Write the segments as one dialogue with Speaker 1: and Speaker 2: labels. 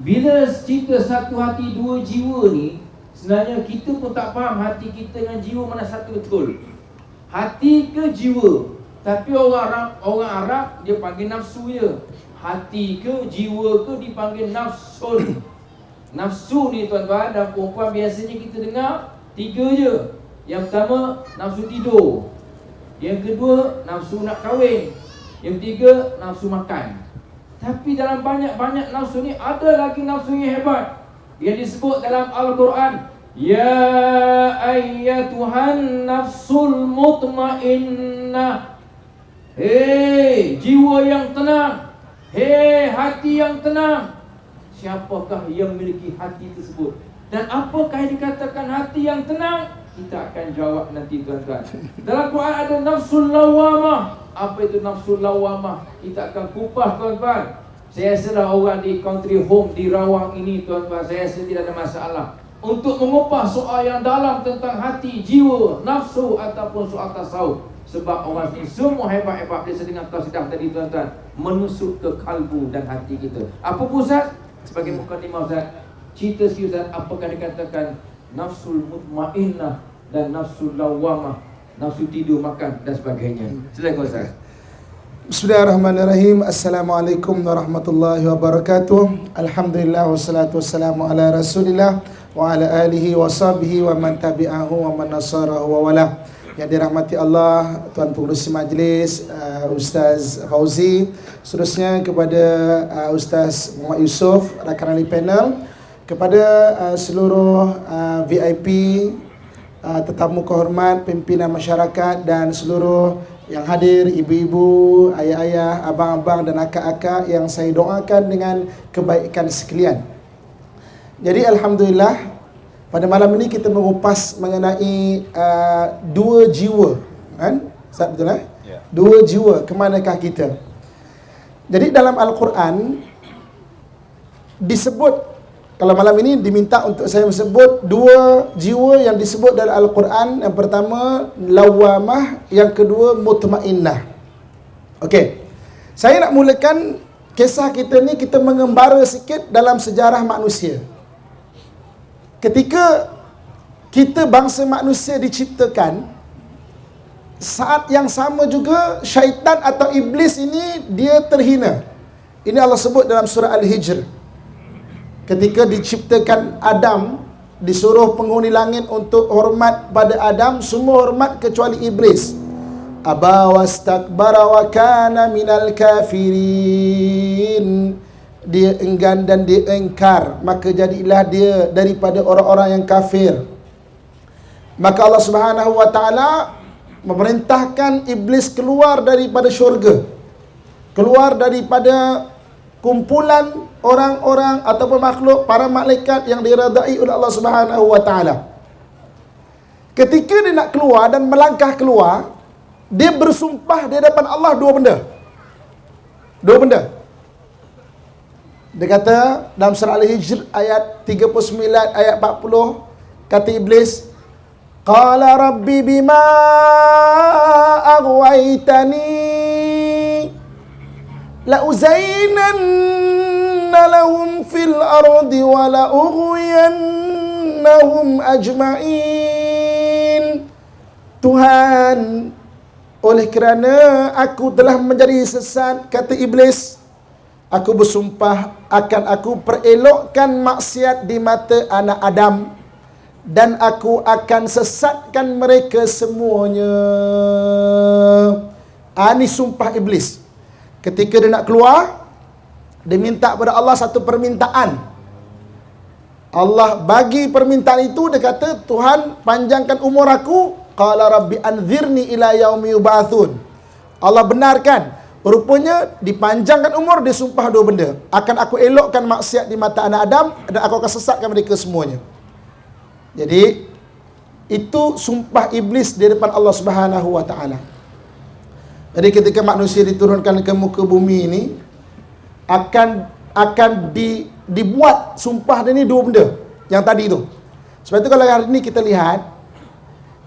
Speaker 1: Bila cerita satu hati dua jiwa ni, sebenarnya kita pun tak faham hati kita dengan jiwa mana satu betul. Hati ke jiwa? Tapi orang Arab dia panggil nafsu je. Hati ke jiwa ke dipanggil nafsun. Nafsu ni tuan-tuan dan perempuan biasanya kita dengar tiga je. Yang pertama nafsu tidur, yang kedua nafsu nak kahwin, yang ketiga nafsu makan. Tapi dalam banyak-banyak nafsu ni ada lagi nafsu yang hebat yang disebut dalam Al-Quran, ya ayyatuhan nafsul mutmainnah. Hei jiwa yang tenang, hei hati yang tenang. Siapakah yang memiliki hati tersebut? Dan apakah yang dikatakan hati yang tenang? Kita akan jawab nanti tuan-tuan. Dalam Quran ada nafsul lawamah. Apa itu nafsul lawamah? Kita akan kupas tuan-tuan. Saya rasa orang di country home di Rawang ini tuan-tuan, saya rasa tidak ada masalah untuk mengupas soal yang dalam tentang hati, jiwa, nafsu ataupun soal tasawuf. Sebab orang ini semua hebat-hebat dia sedang tausidah tadi tuan-tuan, menusuk ke kalbu dan hati kita. Apa Ustaz? Sebagai mukadimah Ustaz, cerita sikit Ustaz, apakah dikatakan nafsul mutmainnah dan nafsul lawamah, nafsu tidur, makan dan sebagainya. Silakan Ustaz.
Speaker 2: Bismillahirrahmanirrahim. Assalamualaikum warahmatullahi wabarakatuh. Alhamdulillah wassalatu wassalamu ala Rasulillah wa ala alihi wa sahbihi wa man tabi'ahu wa man nasarahu wa wala. Yang dirahmati Allah, Tuan Pengerusi Majlis, Ustaz Fauzi, seterusnya kepada Ustaz Muhammad Yusof, rakan ahli panel, kepada seluruh VIP, tetamu kehormat, pimpinan masyarakat dan seluruh yang hadir, ibu-ibu, ayah-ayah, abang-abang dan akak-akak yang saya doakan dengan kebaikan sekalian. Jadi Alhamdulillah, pada malam ini kita mengupas mengenai dua jiwa, kan? Ustaz, betul lah? Yeah. Dua jiwa, kemanakah kita? Jadi dalam Al-Quran disebut, kalau malam ini diminta untuk saya sebut dua jiwa yang disebut dalam Al-Quran. Yang pertama lawamah, yang kedua mutmainnah. Okey, saya nak mulakan kisah kita ni, kita mengembara sikit dalam sejarah manusia. Ketika kita bangsa manusia diciptakan, saat yang sama juga syaitan atau iblis ini dia terhina. Ini Allah sebut dalam surah Al-Hijr. Ketika diciptakan Adam, disuruh penghuni langit untuk hormat pada Adam, semua hormat kecuali iblis. Aba wastakbara wa kana minal kafirin. Dia enggan dan dia engkar, maka jadilah dia daripada orang-orang yang kafir. Maka Allah Subhanahu wa taala memerintahkan iblis keluar daripada syurga, keluar daripada kumpulan orang-orang ataupun makhluk, para malaikat yang diredai oleh Allah Subhanahu wa taala. Ketika dia nak keluar dan melangkah keluar, dia bersumpah di hadapan Allah dua benda. Dua benda. Dia kata dalam surah Al-Hijr ayat 39 ayat 40, kata iblis, qala rabbi bima aghwaytani la uzainanna lahum fil ardi wa la ughwiyannahum ajma'in. Tuhan, oleh kerana aku telah menjadi sesat, kata iblis, aku bersumpah akan aku perelokkan maksiat di mata anak Adam dan aku akan sesatkan mereka semuanya. Ini sumpah iblis. Ketika dia nak keluar, dia minta kepada Allah satu permintaan. Allah bagi permintaan itu, dia kata, Tuhan panjangkan umur aku. Qala rabbi anzirni ila yaumi yub'atsun. Allah benarkan. Rupanya dipanjangkan umur, dia sumpah dua benda. Akan aku elokkan maksiat di mata anak Adam dan aku akan sesatkan mereka semuanya. Jadi itu sumpah iblis di depan Allah Subhanahu wa taala. Jadi ketika manusia diturunkan ke muka bumi ini, akan dibuat sumpah dia ni dua benda yang tadi tu. Sebab itu kalau hari ini kita lihat,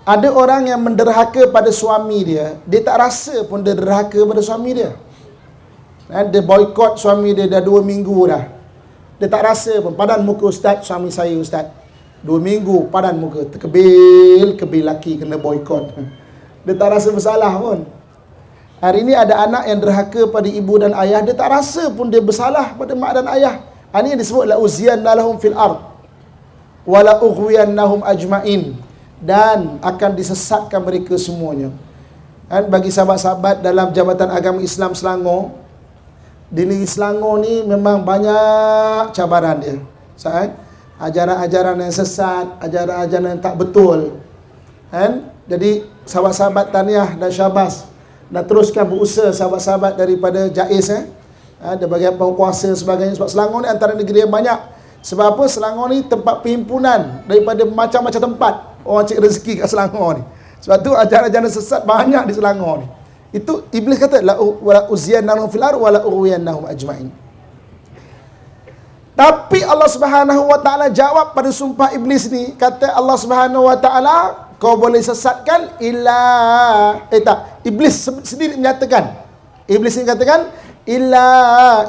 Speaker 2: ada orang yang menderhaka pada suami dia, dia tak rasa pun dia derhaka pada suami dia. Dia boykot suami dia dah 2 minggu dah. Dia tak rasa pun. Padan muka ustaz, suami saya ustaz. 2 minggu padan muka. Kebil laki kena boykot. Dia tak rasa bersalah pun. Hari ini ada anak yang derhaka pada ibu dan ayah. Dia tak rasa pun dia bersalah pada mak dan ayah. Ini yang disebut la uziyanna lahum fil ard wa la ughwiyannahum ajmain, dan akan disesatkan mereka semuanya. Dan bagi sahabat-sahabat dalam Jabatan Agama Islam Selangor, di negeri Selangor ni memang banyak cabaran dia. Ajaran-ajaran yang sesat, ajaran-ajaran yang tak betul. Kan? Jadi sahabat-sahabat tahniah dan syabas, dan teruskan berusaha sahabat-sahabat daripada JAIS ada bagian penguasa sebagainya. Sebab Selangor ni antara negeri yang banyak. Sebab apa? Selangor ni tempat perhimpunan daripada macam-macam tempat orang cari rezeki kat Selangor ni. Sebab tu ajaran-ajaran sesat banyak di Selangor ni. Itu Iblis kata la uziyannahum fil ardh wa la ughwiyannahum ajmain. Tapi Allah Subhanahu wa taala jawab pada sumpah Iblis ni, kata Allah Subhanahu wa taala, kau boleh sesatkan Iblis sendiri menyatakan. Iblis ni katakan illa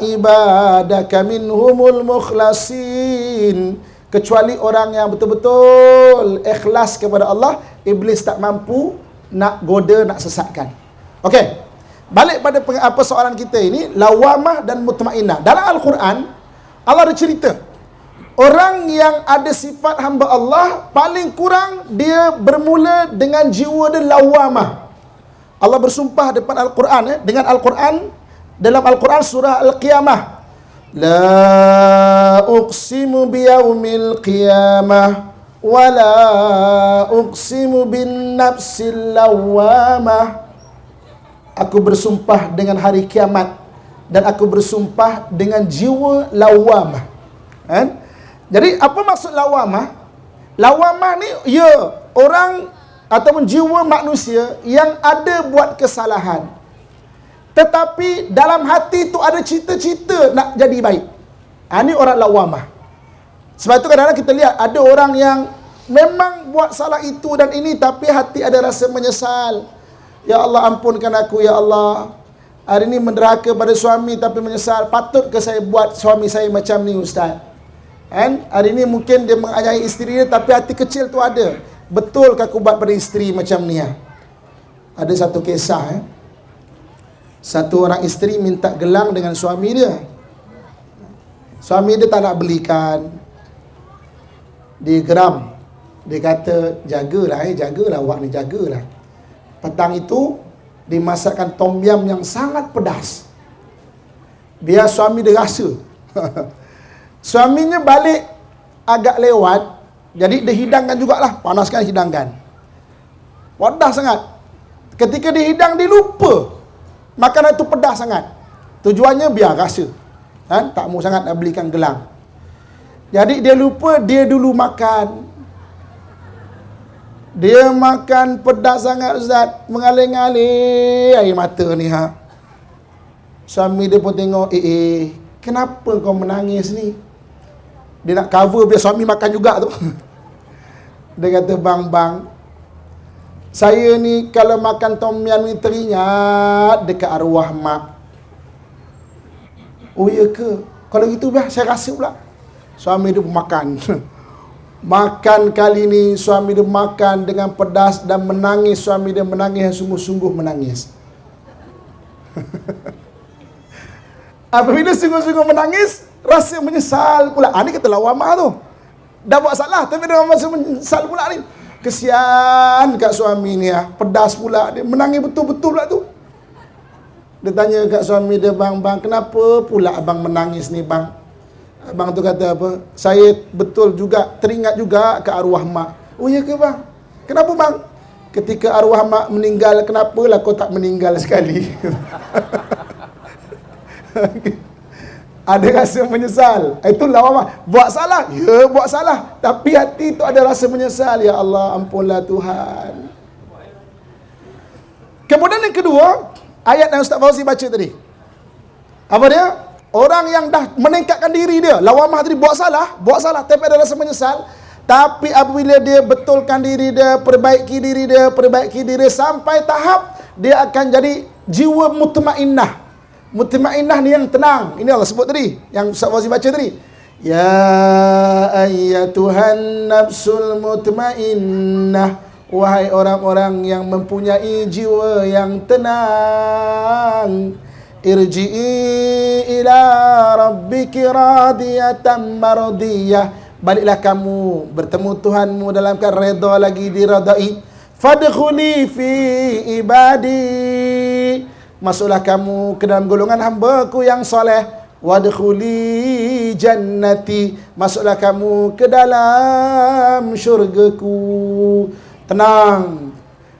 Speaker 2: ibadaka minhumul mukhlasin, kecuali orang yang betul-betul ikhlas kepada Allah, Iblis tak mampu nak goda, nak sesatkan. Okey. Balik pada soalan kita ini, lawamah dan mutmainnah. Dalam Al-Quran Allah ada cerita orang yang ada sifat hamba Allah, paling kurang dia bermula dengan jiwa dia lawamah. Allah bersumpah depan Al-Quran dengan Al-Quran, dalam Al-Quran surah Al-Qiyamah, la uqsimu biyaumil qiyamah wa la uqsimu bin nafsil lawamah. Aku bersumpah dengan hari kiamat, dan aku bersumpah dengan jiwa lawamah. Kan? Jadi apa maksud lawamah? Lawamah ni orang ataupun jiwa manusia yang ada buat kesalahan, tetapi dalam hati tu ada cita-cita nak jadi baik. Ini orang lawamah. Sebab itu kadang-kadang kita lihat ada orang yang memang buat salah itu dan ini, tapi hati ada rasa menyesal. Ya Allah, ampunkan aku ya Allah. Hari ini menderhaka pada suami tapi menyesal. Patut ke saya buat suami saya macam ni ustaz? Kan? Hari ini mungkin dia mengayahi isteri dia, tapi hati kecil tu ada. Betul ke aku buat pada isteri macam ni? Ada satu kisah. Satu orang isteri minta gelang dengan suami dia. Suami dia tak nak belikan. Dia geram. Dia kata, jagalah awak ni, jagalah. Petang itu dimasakkan tom yam yang sangat pedas. Biar suami dia rasa. Suaminya balik agak lewat, jadi dia hidangkan jugalah, panaskan hidangkan. Pedas sangat. Ketika dia hidang, dia lupa makanan itu pedas sangat. Tujuannya biar rasa. Tak mau sangat nak belikan gelang. Jadi dia lupa, dia dulu makan. Dia makan pedas sangat ustaz, mengalir-ngalir air mata ni Suami dia pun tengok, kenapa kau menangis ni? Dia nak cover biar suami makan juga tu. Dia kata, bang, saya ni kalau makan tom yam ni teringat dekat arwah mak. Oh ya ke? Kalau gitu biar saya rasa pula. Suami dia pun makan. Makan kali ni suami dia makan dengan pedas dan menangis. Suami dia menangis, sungguh-sungguh menangis. Apabila sungguh-sungguh menangis, rasa menyesal pula. Ni kata lawamah tu. Dah buat salah tapi dia masih menyesal pula ni. Kesian kat suami ni pedas pula. Dia menangis betul-betul pula tu. Dia tanya kat suami dia, bang, kenapa pula abang menangis ni bang? Abang tu kata apa? Saya betul juga teringat juga ke arwah mak. Oh ya ke bang? Kenapa bang? Ketika arwah mak meninggal, kenapalah kau tak meninggal sekali? Ada rasa menyesal. Itu lawamah. Buat salah? Ya, buat salah. Tapi hati tu ada rasa menyesal. Ya Allah, ampunlah Tuhan. Kemudian yang kedua, ayat yang Ustaz Fauzi baca tadi. Apa dia? Orang yang dah meningkatkan diri dia, lawamah tadi buat salah, tapi ada rasa menyesal. Tapi apabila dia betulkan diri dia, perbaiki diri sampai tahap dia akan jadi jiwa mutmainnah. Mutmainnah ni yang tenang. Ini Allah sebut tadi, yang Ustaz Fauzi baca tadi. Ya ayyatuhan nafsul mutmainnah, wahai orang-orang yang mempunyai jiwa yang tenang, irji'i ila rabbiki radiyatan mardiyah, baliklah kamu bertemu Tuhanmu dalam keadaan redha lagi diradai. Fadkhuli fi ibadi, masuklah kamu ke dalam golongan hamba-Ku yang soleh. Wadkhuli jannati, masuklah kamu ke dalam syurga-Ku. Tenang.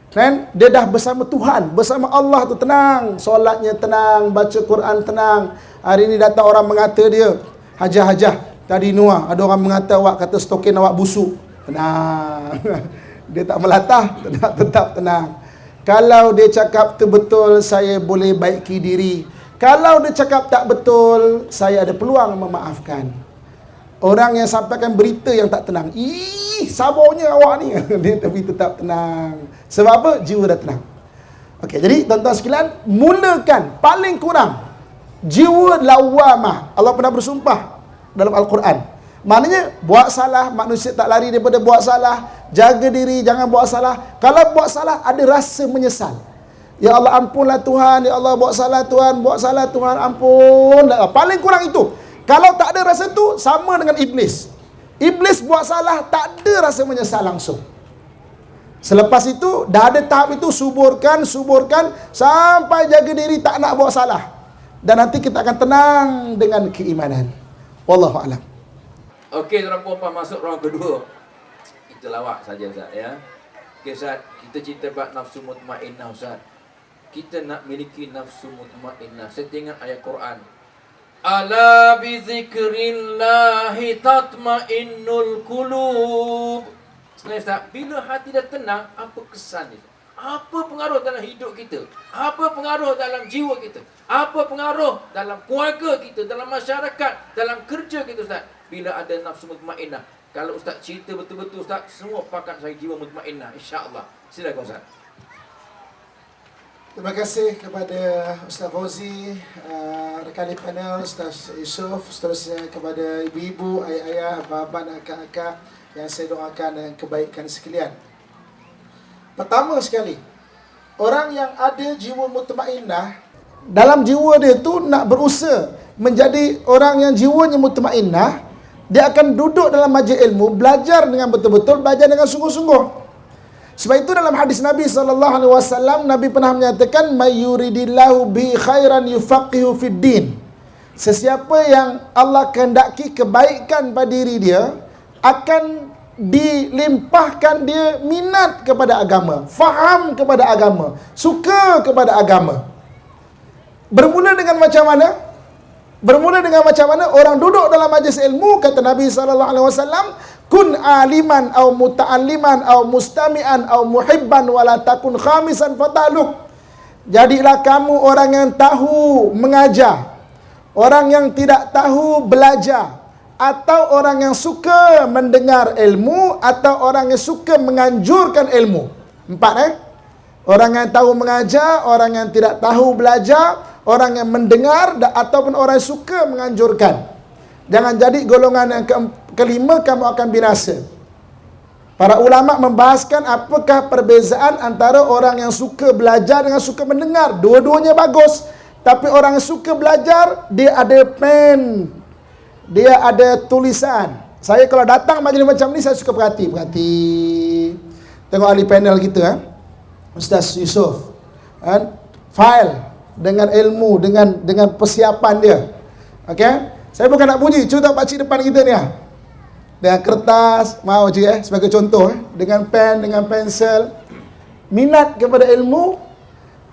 Speaker 2: Kan? Dia dah bersama Tuhan, bersama Allah tu tenang. Solatnya tenang, baca Quran tenang. Hari ni datang orang mengata dia, hajah-hajah, tadi Nuah, ada orang mengata awak kata stokin awak busuk. Tenang. Dia tak melatah, tetap tenang. Kalau dia cakap tu betul, saya boleh baiki diri. Kalau dia cakap tak betul, saya ada peluang memaafkan. Orang yang sampaikan berita yang tak tenang, sabarnya awak ni. Dia tapi tetap tenang. Sebab apa? Jiwa dah tenang. Okey, jadi tuan-tuan sekalian, mulakan paling kurang jiwa lawamah. Allah pernah bersumpah dalam Al-Quran. Maknanya buat salah, manusia tak lari daripada buat salah. Jaga diri, jangan buat salah. Kalau buat salah, ada rasa menyesal. Ya Allah, ampunlah Tuhan. Ya Allah, buat salah Tuhan. Buat salah Tuhan, ampun. Paling kurang itu. Kalau tak ada rasa tu, sama dengan iblis. Iblis buat salah, tak ada rasa menyesal langsung. Selepas itu, dah ada tahap itu, suburkan, sampai jaga diri, tak nak buat salah. Dan nanti kita akan tenang dengan keimanan. Wallahu'alam.
Speaker 1: Okey, tuan puan masuk round kedua. Kita lawak saja Ustaz ya. Okey Ustaz, kita cerita bab nafsu mutmainnah Ustaz. Kita nak miliki nafsu mutmainnah. Saya tengok ayat Quran. Ala bi zikrillahi tatmainnul qulub. Sebenarnya Ustaz, bila hati dah tenang, apa kesan dia? Apa pengaruh dalam hidup kita? Apa pengaruh dalam jiwa kita? Apa pengaruh dalam keluarga kita, dalam masyarakat, dalam kerja kita Ustaz? Bila ada nafsu mutmainnah. Kalau Ustaz cerita betul-betul Ustaz, semua pakat saya jiwa mutmainnah, insya-Allah. Silakan Ustaz.
Speaker 2: Terima kasih kepada Ustaz Fauzi, rekan di panel, Ustaz Yusof, seterusnya kepada ibu-ibu, ayah-ayah, abang-abang, akak-akak yang saya doakan dan kebaikan sekalian. Pertama sekali, orang yang ada jiwa mutmainnah, dalam jiwa dia tu nak berusaha menjadi orang yang jiwanya mutmainnah. Dia akan duduk dalam majlis ilmu, belajar dengan betul-betul, belajar dengan sungguh-sungguh. Sebab itu dalam hadis Nabi SAW, Nabi pernah menyatakan, may yuridillahu bi khairan yufaqihu fid din. Sesiapa yang Allah kehendaki kebaikan pada diri dia, akan dilimpahkan dia minat kepada agama, faham kepada agama, suka kepada agama. Bermula dengan macam mana? Bermula dengan macam mana? Orang duduk dalam majlis ilmu, kata Nabi SAW, kun aliman au muta'alliman au mustami'an au muhibban wala takun khamisan fataluk. Jadilah kamu orang yang tahu mengajar, orang yang tidak tahu belajar, atau orang yang suka mendengar ilmu, atau orang yang suka menganjurkan ilmu. Empat Orang yang tahu mengajar, orang yang tidak tahu belajar, orang yang mendengar, ataupun orang yang suka menganjurkan. Jangan jadi golongan yang kelima, kamu akan binasa. Para ulama membahaskan apakah perbezaan antara orang yang suka belajar dengan suka mendengar. Dua-duanya bagus. Tapi orang yang suka belajar, dia ada pen, dia ada tulisan. Saya kalau datang majlis macam ni, saya suka perhati. Tengok ahli panel kita, Ustaz Yusof, file dengan ilmu, dengan persiapan dia. Okey? Saya bukan nak puji, cuba pakcik depan kita ni dengan kertas, mau je sebagai contoh, dengan pen, dengan pensel, minat kepada ilmu,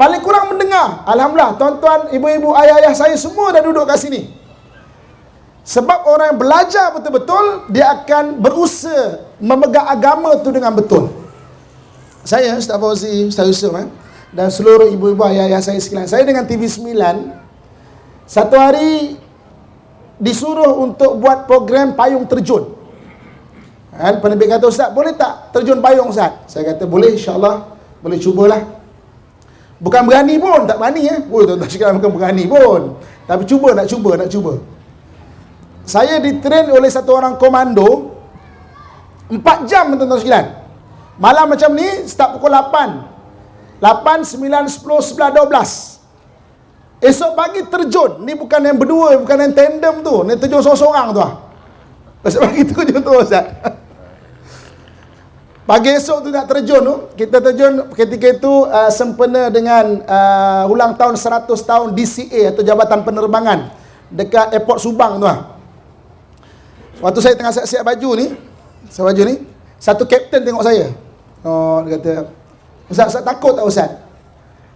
Speaker 2: paling kurang mendengar. Alhamdulillah, tuan-tuan, ibu-ibu, ayah-ayah saya semua dah duduk kat sini. Sebab orang yang belajar betul-betul, dia akan berusaha memegang agama tu dengan betul. Saya, Ustaz Fauzi, Ustaz Yusof, dan seluruh ibu-ibu, ayah-ayah saya sekalian, saya dengan TV9, satu hari disuruh untuk buat program payung terjun. Penerbit kata, Ustaz, boleh tak terjun payung Ustaz? Saya kata, boleh, insyaAllah, boleh cubalah. Bukan berani pun, tak berani tuan-tuan sekalian, bukan berani pun. Tapi nak cuba. saya ditrain oleh satu orang komando 4 jam, tuan-tuan sekalian. Malam macam ni start pukul 8, 9, 10, 11, 12. Esok pagi terjun. Ni bukan yang berdua, bukan yang tandem tu. Ni terjun seorang-seorang tu lah. Esok pagi terjun tu, Ustaz. Pagi esok tu nak terjun tu, kita terjun ketika itu sempena dengan ulang tahun 100 tahun DCA atau Jabatan Penerbangan dekat Airport Subang tu lah. Waktu saya tengah siap-siap baju ni, satu kapten tengok saya. Oh, dia kata, Ustaz takut tak Ustaz?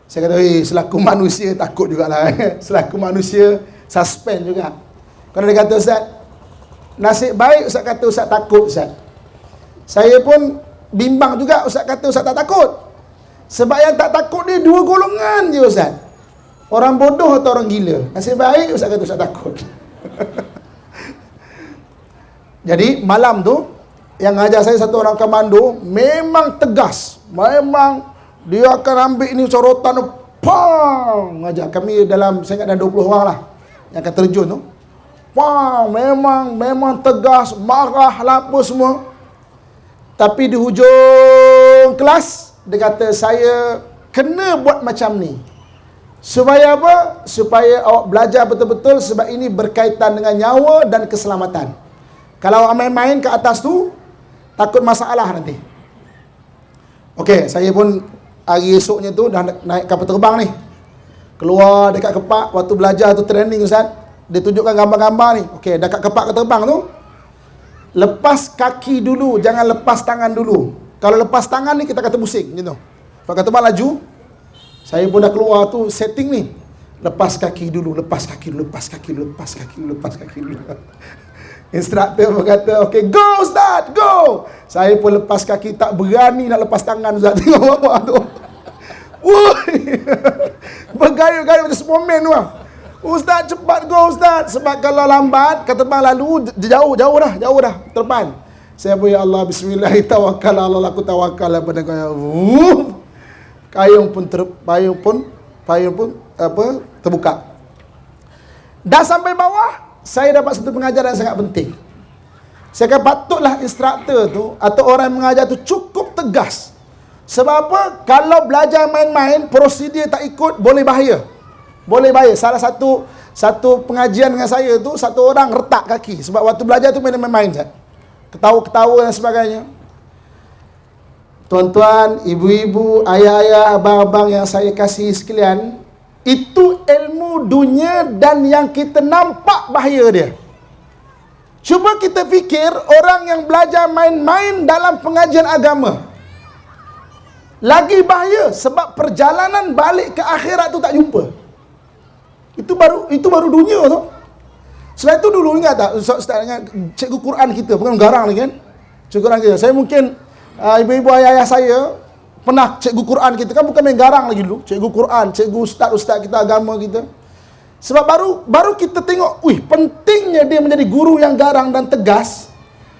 Speaker 2: Saya kata, selaku manusia takut jugalah. Selaku manusia suspend juga. Kerana dia kata, Ustaz, nasib baik Ustaz kata Ustaz takut, Ustaz. Saya pun bimbang juga Ustaz kata Ustaz tak takut. Sebab yang tak takut ni 2 golongan je, Ustaz. Orang bodoh atau orang gila. Nasib baik Ustaz kata Ustaz takut. Jadi malam tu, yang ngajar saya satu orang komando, memang tegas. Memang dia akan ambil ni sorotan tu, pang, ngajar kami dalam, saya ingat dalam 20 orang lah yang akan terjun tu. Pang, memang tegas, marah lah apa semua. Tapi di hujung kelas, dia kata saya kena buat macam ni. Supaya apa? Supaya awak belajar betul-betul, sebab ini berkaitan dengan nyawa dan keselamatan. Kalau awak main-main ke atas tu, takut masalah nanti. Okey, saya pun hari esoknya tu dah naik kapal terbang ni. Keluar dekat kepak, waktu belajar tu training Ustaz, dia tunjukkan gambar-gambar ni. Okey, dekat kepak terbang tu, lepas kaki dulu, jangan lepas tangan dulu. Kalau lepas tangan ni kita kata pusing gitu. Kalau kata terbang laju, saya pun dah keluar tu setting ni. Lepas kaki dulu, lepas kaki dulu, lepas kaki dulu, lepas kaki dulu, lepas kaki dulu. Instruktur berkata, okey, go Ustaz, go. Saya pun lepas kaki, tak berani nak lepas tangan Ustaz. Tengok bapak tu. Woi. Bergayut-gayut macam Superman tu lah. Ustaz cepat go Ustaz. Sebab kalau lambat, kata bang lalu, jauh dah terbang. Saya pun, ya Allah, bismillah, tawakkal Allah, aku tawakal pada kau. Payung pun terbuka. Dah sampai bawah, saya dapat satu pengajaran yang sangat penting. Saya kata patutlah instruktur tu atau orang yang mengajar tu cukup tegas. Sebab apa? Kalau belajar main-main, prosedur tak ikut, boleh bahaya. Salah satu pengajian dengan saya tu, satu orang retak kaki. Sebab waktu belajar tu main-main saja. Ketawa-ketawa dan sebagainya. Tuan-tuan, ibu-ibu, ayah-ayah, abang-abang yang saya kasih sekalian, itu ilmu dunia dan yang kita nampak bahaya dia. Cuba kita fikir orang yang belajar main-main dalam pengajian agama. Lagi bahaya sebab perjalanan balik ke akhirat tu tak jumpa. Itu baru dunia tu. Selain itu dulu ingat tak Ustaz ingat cikgu Quran kita, bukan garang lagi kan? Cikgu Quran kita. Saya mungkin ibu-ibu ayah saya pernah cikgu Quran kita kan bukan main garang lagi dulu. Cikgu Quran, cikgu ustaz kita agama kita. Sebab baru kita tengok, pentingnya dia menjadi guru yang garang dan tegas.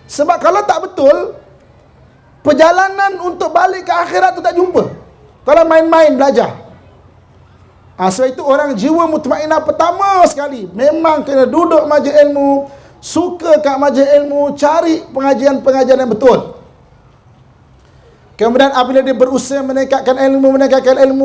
Speaker 2: Sebab kalau tak betul, perjalanan untuk balik ke akhirat tu tak jumpa. Kalau main-main belajar. Sebab itu orang jiwa mutmainah pertama sekali memang kena duduk majlis ilmu, suka kat majlis ilmu, cari pengajian-pengajian yang betul. Kemudian apabila dia berusaha meningkatkan ilmu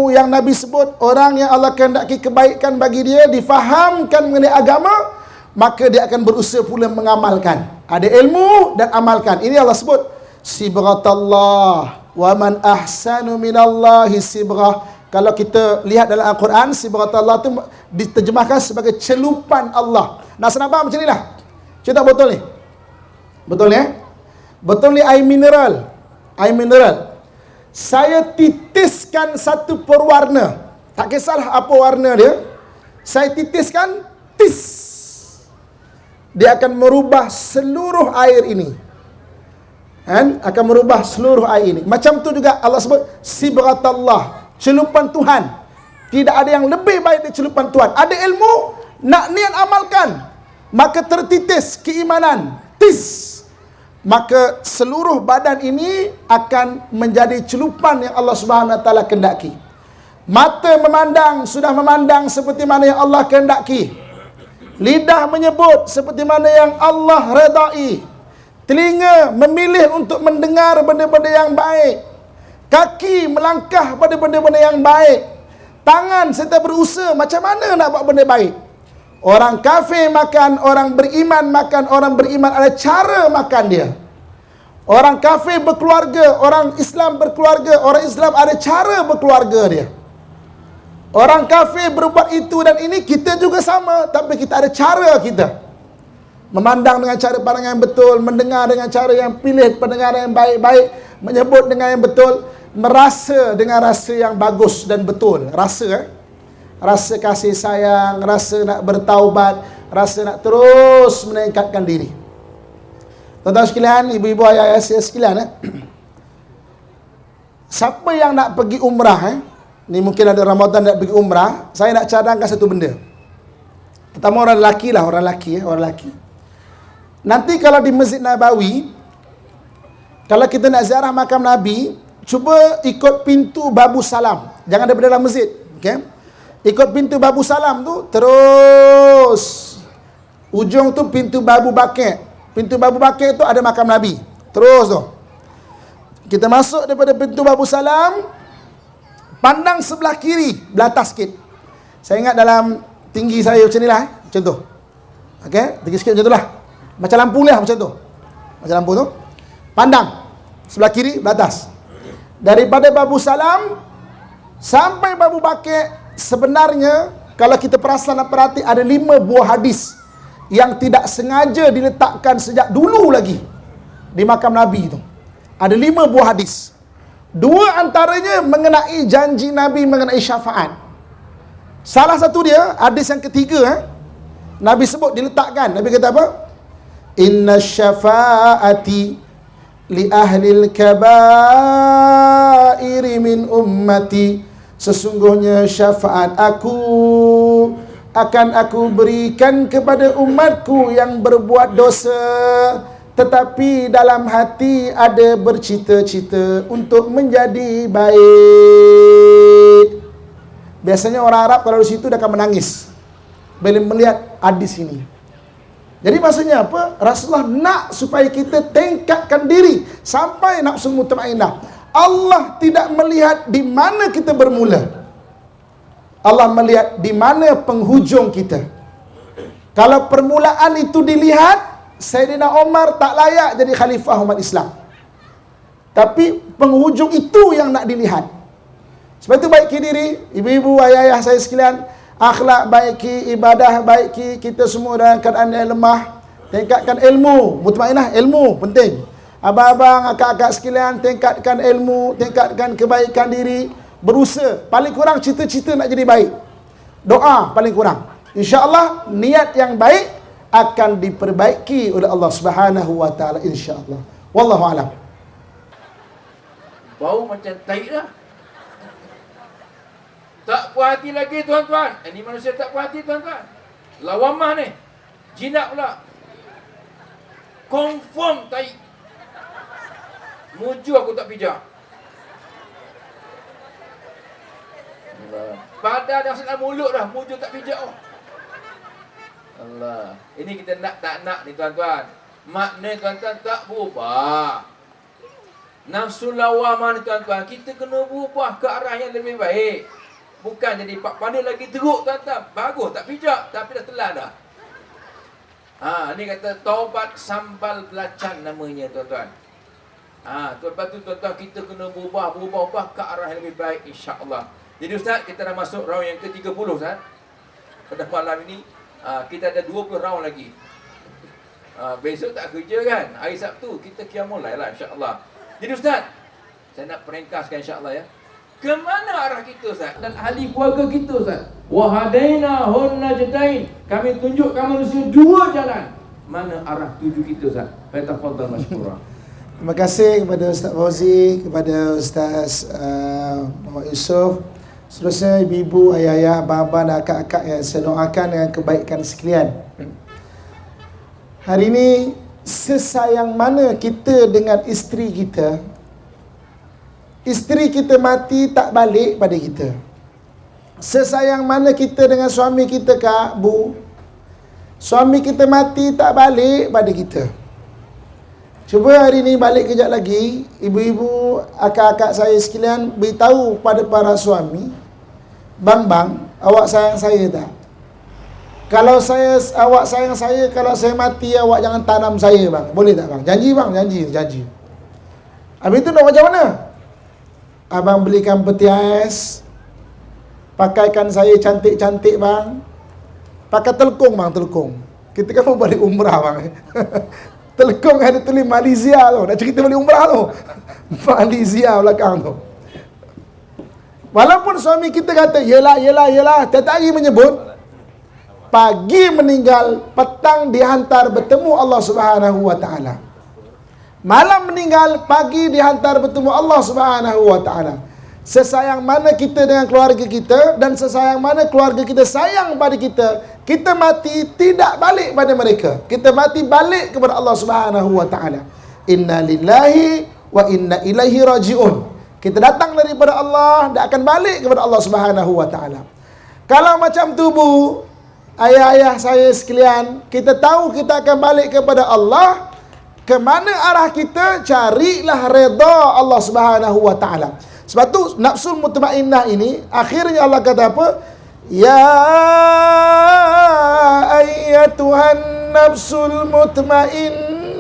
Speaker 2: yang Nabi sebut, orang yang Allah kehendaki kebaikan bagi dia, difahamkan mengenai agama, maka dia akan berusaha pula mengamalkan. Ada ilmu dan amalkan. Ini Allah sebut, sibratallah wa man ahsanu minallahi sibrah. Kalau kita lihat dalam Al-Quran, sibratallah itu diterjemahkan sebagai celupan Allah. Nak senang faham macam ni lah. Cerita betul ni? Betul ni Betul ni air mineral. Saya titiskan satu perwarna. Tak kisahlah apa warna dia. Saya titiskan, dia akan merubah seluruh air ini. Akan merubah seluruh air ini. Macam tu juga Allah sebut, sibratallah. Celupan Tuhan. Tidak ada yang lebih baik dari celupan Tuhan. Ada ilmu, nak niat amalkan, maka tertitis keimanan. Maka seluruh badan ini akan menjadi celupan yang Allah Subhanahu Wa Taala kehendaki. Mata memandang, sudah memandang seperti mana yang Allah kehendaki. Lidah menyebut seperti mana yang Allah redai. Telinga memilih untuk mendengar benda-benda yang baik. Kaki melangkah pada benda-benda yang baik. Tangan serta berusaha macam mana nak buat benda baik. Orang kafir makan, orang beriman makan. Orang beriman ada cara makan dia. Orang kafir berkeluarga, orang Islam berkeluarga. Orang Islam ada cara berkeluarga dia. Orang kafir berbuat itu dan ini, kita juga sama, tapi kita ada cara kita. Memandang dengan cara pandangan yang betul, mendengar dengan cara yang pilih pendengaran yang baik-baik, menyebut dengan yang betul, merasa dengan rasa yang bagus dan betul. Rasa kasih sayang, rasa nak bertaubat, rasa nak terus meningkatkan diri. Tuan-tuan sekalian, ibu-ibu, ayah-ayah saya sekalian, siapa yang nak pergi umrah, ni mungkin ada Ramadan nak pergi umrah, saya nak cadangkan satu benda. Pertama orang lelaki. Nanti kalau di Masjid Nabawi, kalau kita nak ziarah makam Nabi, cuba ikut pintu Babu Salam. Jangan daripada dalam masjid. Okay? Ikut pintu Babu Salam tu, terus ujung tu pintu Babu Bakir. Pintu Babu Bakir tu ada makam Nabi. Terus tu. Kita masuk daripada pintu Babu Salam, pandang sebelah kiri, belatas sikit. Saya ingat dalam tinggi saya macam ni lah. Macam tu. Okay? Tinggi sikit macam tu lah. Macam lampu ni lah, macam tu. Macam lampu tu. Pandang. Sebelah kiri, belatas. Daripada Babu Salam sampai Babu Bakir, sebenarnya kalau kita perasan dan perhati, ada 5 buah hadis yang tidak sengaja diletakkan sejak dulu lagi di makam Nabi tu. Ada 5 buah hadis. 2 antaranya mengenai janji Nabi mengenai syafaat. Salah satu dia, hadis yang ketiga, Nabi sebut, diletakkan. Nabi kata apa? Inna syafa'ati li ahlil kabairi min ummati. Sesungguhnya syafaat aku akan aku berikan kepada umatku yang berbuat dosa, tetapi dalam hati ada bercita-cita untuk menjadi baik. Biasanya orang Arab kalau di situ dia akan menangis bila melihat hadis ini. Jadi maksudnya apa? Rasulullah nak supaya kita tingkatkan diri sampai nafsu mutmainnah. Allah tidak melihat di mana kita bermula. Allah melihat di mana penghujung kita. Kalau permulaan itu dilihat, Sayyidina Umar tak layak jadi khalifah umat Islam. Tapi penghujung itu yang nak dilihat. Sebab itu baiki diri, ibu-ibu, ayah-ayah saya sekalian, akhlak baiki, ibadah baiki, kita semua dalam keadaan yang lemah. Tingkatkan ilmu, mutmainah ilmu, penting. Abang-abang, akak-akak sekalian, tingkatkan ilmu, tingkatkan kebaikan diri, berusaha. Paling kurang cita-cita nak jadi baik. Doa paling kurang. InsyaAllah niat yang baik akan diperbaiki oleh Allah Subhanahu wa taala, insya-Allah. Wallahu alam.
Speaker 1: Bau macam tai lah. Tak puas hati lagi tuan-tuan. Ini manusia tak puas hati tuan-tuan. Lawamah ni. Jinak pula. Confirm tai. Muju aku tak pijak. Pada dah senang mulut dah. Muju tak pijak oh. Allah. Ini kita nak tak nak ni tuan-tuan. Makna tuan-tuan tak berubah. Nafsu lawamah ni tuan-tuan, kita kena berubah ke arah yang lebih baik. Bukan jadi pak pandai lagi teruk tuan-tuan. Bagus tak pijak tapi dah telan dah. Ni kata taubat sambal belacan namanya tuan-tuan. Lepas tu tuan-tuan kita kena berubah ke arah yang lebih baik insya-Allah. Jadi Ustaz, kita dah masuk round yang ke-30 Ustaz. Pada malam ini kita ada 20 round lagi. Besok tak kerja kan? Hari Sabtu kita qiyamul lail lah insya-Allah. Jadi Ustaz, saya nak peringkaskan insya-Allah ya. Ke mana arah kita Ustaz? Dan ahli keluarga kita Ustaz. Wa hadaina hun najdain. Kami tunjukkan manusia 2 jalan. Mana arah tuju kita Ustaz? Fatafadhal mashkura.
Speaker 2: Terima kasih kepada Ustaz Fauzi, kepada Ustaz Muhammad Yusof. Seterusnya ibu-ibu, ayah-ayah, abang-abang dan akak-akak yang saya doakan dengan kebaikan sekalian. Hari ini, sesayang mana kita dengan isteri kita, isteri kita mati tak balik pada kita. Sesayang mana kita dengan suami kita, Kak, Bu. suami kita mati tak balik pada kita. Cuba hari ni balik kejap lagi, ibu-ibu, akak-akak saya sekalian beritahu pada para suami, bang, awak sayang saya tak? Kalau awak sayang saya, kalau saya mati, awak jangan tanam saya bang. Boleh tak bang? Janji bang, janji. Habis itu nak macam mana? Abang belikan peti ais, pakaikan saya cantik-cantik bang. Pakai telekung bang, telekung. Kita kan mau balik umrah bang. Telekung ada tulis Malaysia tu. Nak cerita balik umrah tu. Malaysia belakang tu. Walaupun suami kita kata, yelah, tiap hari menyebut, pagi meninggal, petang dihantar bertemu Allah Subhanahu wa taala. Malam meninggal, pagi dihantar bertemu Allah Subhanahu wa taala. Sesayang mana kita dengan keluarga kita dan sesayang mana keluarga kita sayang pada kita mati tidak balik pada mereka. Kita mati balik kepada Allah Subhanahu wa taala. Inna lillahi wa inna ilaihi rajiun. Kita datang daripada Allah dan akan balik kepada Allah Subhanahu wa taala. Kalau macam tu Bu, ayah-ayah saya sekalian, kita tahu kita akan balik kepada Allah. Ke mana arah kita? Carilah redha Allah Subhanahu wa taala. Sebab tu nafsul mutmainnah ini akhirnya Allah kata apa? Ya ayyatuhan nafsul mutmainnah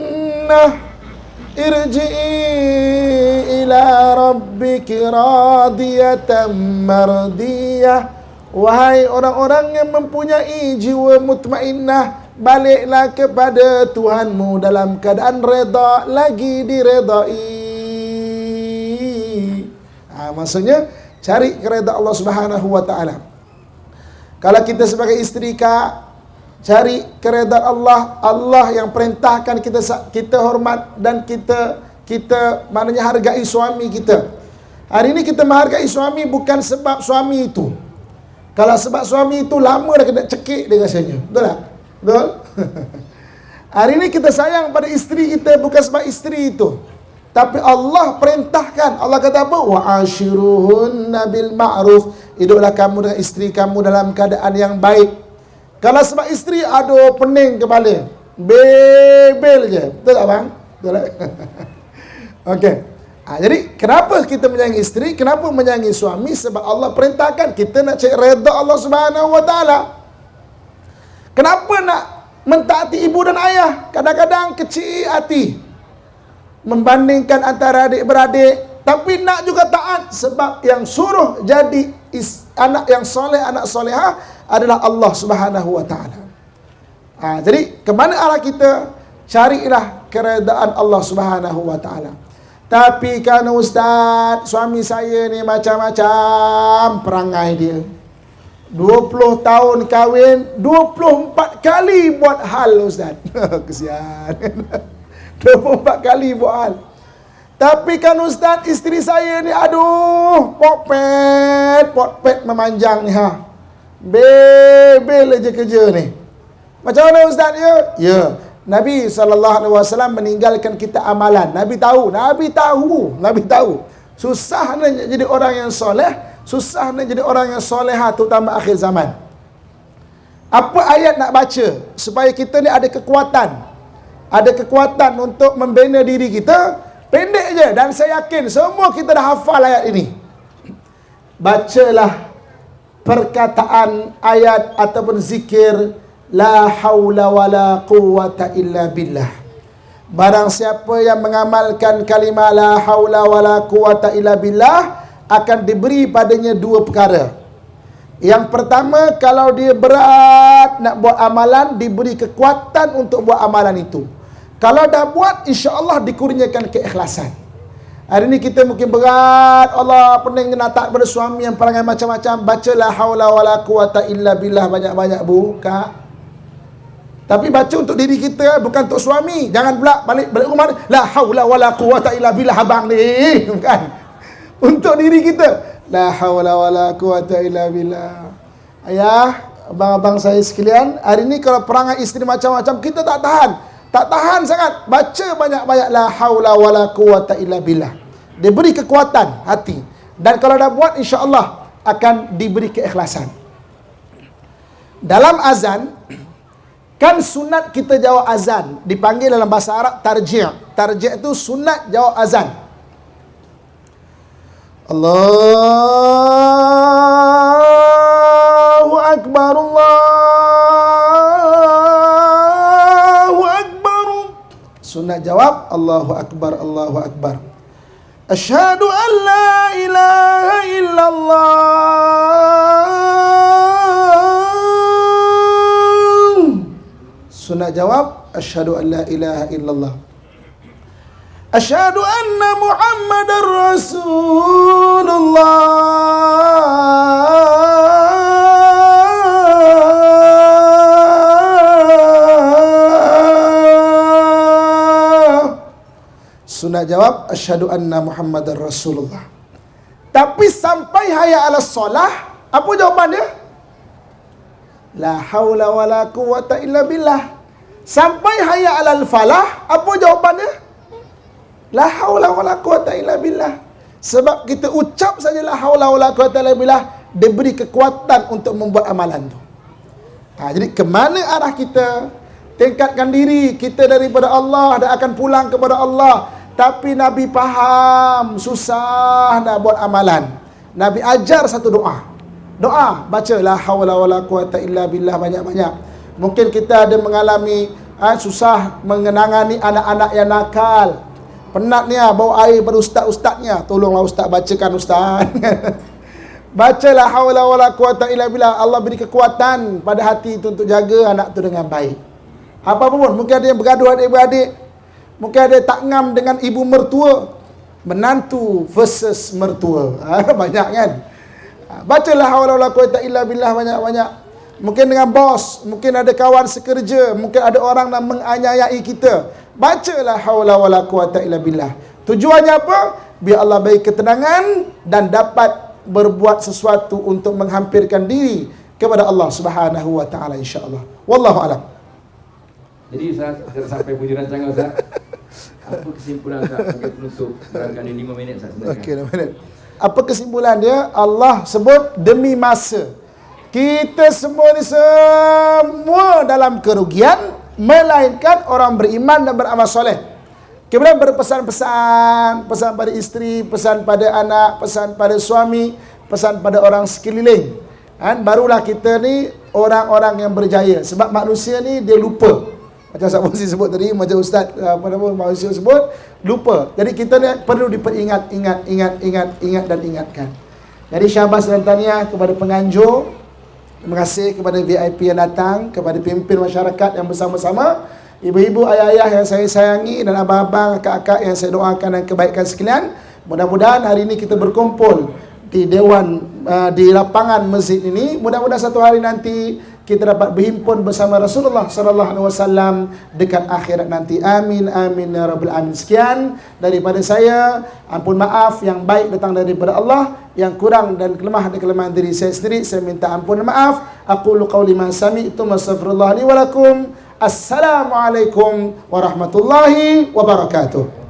Speaker 2: irji'i ila rabbiki radiyatan mardiyah. Wahai orang-orang yang mempunyai jiwa mutmainnah, baliklah kepada Tuhanmu dalam keadaan reda, lagi diredai. Maksudnya cari keredaan Allah Subhanahu wa taala. Kalau kita sebagai isteri Kak, cari keredaan Allah. Allah yang perintahkan kita hormat dan kita maknanya hargai suami kita. Hari ini kita menghargai suami bukan sebab suami itu. Kalau sebab suami itu lama dah kena cekik dia rasanya. Betul tak? Betul? Hari ini kita sayang pada isteri kita bukan sebab isteri itu. Tapi Allah perintahkan. Allah kata apa? Wa ashiruhunna bil ma'ruf. Hiduplah kamu dengan isteri kamu dalam keadaan yang baik. Kalau sebab isteri, aduh pening kepala. Bebel je. Betul tak bang? Betul tak? Okey. Jadi kenapa kita menyayangi isteri? Kenapa menyayangi suami? Sebab Allah perintahkan kita nak cari redha Allah Subhanahu wa taala. Kenapa nak mentaati ibu dan ayah? Kadang-kadang kecil hati membandingkan antara adik-beradik, tapi nak juga taat sebab yang suruh jadi anak yang soleh, anak solehah adalah Allah Subhanahu wa taala. Jadi ke mana arah kita? Carilah keredaan Allah Subhanahu wa taala. Tapi kan ustaz, suami saya ni macam-macam perangai dia. 20 tahun kahwin, 24 kali buat hal ustaz. Kesian. 24 kali buat hal. Tapi kan ustaz, isteri saya ni aduh, potpet memanjang ni ha. Bebel aja kerja ni. Macam mana ustaz ya? Ya. Nabi SAW meninggalkan kita amalan. Nabi tahu. Susah nak jadi orang yang soleh, susah nak jadi orang yang soleha, terutama akhir zaman. Apa ayat nak baca supaya kita ni ada kekuatan? Ada kekuatan untuk membina diri kita? Pendek je, dan saya yakin semua kita dah hafal ayat ini. Bacalah perkataan ayat ataupun zikir la haula wala quwwata illa billah. Barang siapa yang mengamalkan kalimah la haula wala quwwata illa billah, akan diberi padanya dua perkara. Yang pertama, kalau dia berat nak buat amalan, diberi kekuatan untuk buat amalan itu. Kalau dah buat, insya-Allah dikurniakan keikhlasan. Hari ni kita mungkin berat, Allah pening nak taat pada suami yang perangai macam-macam. Baca la haula wala quwwata illa billah banyak-banyak bu, Kak. Tapi baca untuk diri kita, bukan untuk suami. Jangan pula balik rumah ni, la haula wala quwwata illa billah abang ni. Bukan. Untuk diri kita, la haula wala quwwata illa billah. Ayah, abang-abang saya sekalian, hari ni kalau perangai isteri macam-macam, kita tak tahan. Tak tahan sangat. Baca banyak-banyak la haula wala quwwata illa billah. Dia beri kekuatan hati. Dan kalau dah buat, insya-Allah akan diberi keikhlasan. Dalam azan, Kan sunat kita jawab azan, dipanggil dalam bahasa Arab tarji'. Tarji' itu sunat jawab azan. Allahu Akbar, Allahu Akbar. Sunat jawab Allahu Akbar, Allahu Akbar. Asyhadu an la ilaha illallah. Sunat jawab asyhadu an la ilaha illallah. Asyhadu anna Muhammadar Rasulullah. Sunat jawab asyhadu anna Muhammadar Rasulullah. Tapi sampai hayya 'alas solah, apa jawapan dia? La haula wala quwwata illa billah. Sampai hayya 'alal falah, apa jawapan dia? La haula wala quwwata illa billah. Sebab kita ucap saja la haula wala quwwata illa billah, dia beri kekuatan untuk membuat amalan tu. Jadi ke mana arah kita? Tingkatkan diri kita daripada Allah dan akan pulang kepada Allah. Tapi Nabi faham susah nak buat amalan. Nabi ajar satu doa. Doa, baca la haula wala quwwata illa billah banyak-banyak. Mungkin kita ada mengalami susah mengenangani anak-anak yang nakal. Penat ni bawa air pada ustaz-ustaznya. Tolonglah ustaz bacakan ustaz. Bacalah haula wala quwwata illa billah. Allah beri kekuatan pada hati itu untuk jaga anak tu dengan baik. Apa pun, mungkin ada yang bergaduh adik-beradik. Mungkin ada tak ngam dengan ibu mertua. Menantu versus mertua. Banyak kan? Bacalah haula wala quwwata illa billah banyak-banyak. Mungkin dengan bos, mungkin ada kawan sekerja, mungkin ada orang yang menganiayai kita. Bacalah haula wala quwwata illa billah. Tujuannya apa? Biar Allah beri ketenangan dan dapat berbuat sesuatu untuk menghampirkan diri kepada Allah Subhanahu wa taala insya-Allah. Wallahu alam.
Speaker 1: Jadi Ustaz, kita sampai puji rancangan Ustaz. Apa kesimpulan Ustaz sebagai penutup barangkali 5 minit Ustaz?
Speaker 2: Okey, 5 minit. Apa kesimpulan dia? Allah sebut demi masa. Kita semua ni semua dalam kerugian, melainkan orang beriman dan beramal soleh. Kemudian berpesan-pesan, pesan pada isteri, pesan pada anak, pesan pada suami, pesan pada orang sekeliling. Barulah kita ni orang-orang yang berjaya. Sebab manusia ni dia lupa. Macam Ustaz Fauzi sebut tadi, macam Ustaz manusia sebut, lupa. Jadi kita ni perlu diperingat, ingat dan ingatkan. Jadi syabas dan tahniah kepada penganjur. Terima kasih kepada VIP yang datang, kepada pimpin masyarakat yang bersama-sama, ibu-ibu, ayah-ayah yang saya sayangi, dan abang-abang, kakak-kakak yang saya doakan dan kebaikan sekalian. Mudah-mudahan hari ini kita berkumpul di dewan, di lapangan masjid ini. Mudah-mudahan satu hari nanti kita dapat berhimpun bersama Rasulullah sallallahu alaihi wasallam dekat akhirat nanti. Amin amin ya rabbal alamin. Sekian daripada saya. Ampun maaf yang baik datang daripada Allah, yang kurang dan kelemahan diri saya sendiri saya minta ampun dan maaf. Aqulu qauli ma sami'tum astaghfirullah li wa lakum. Assalamualaikum warahmatullahi wabarakatuh.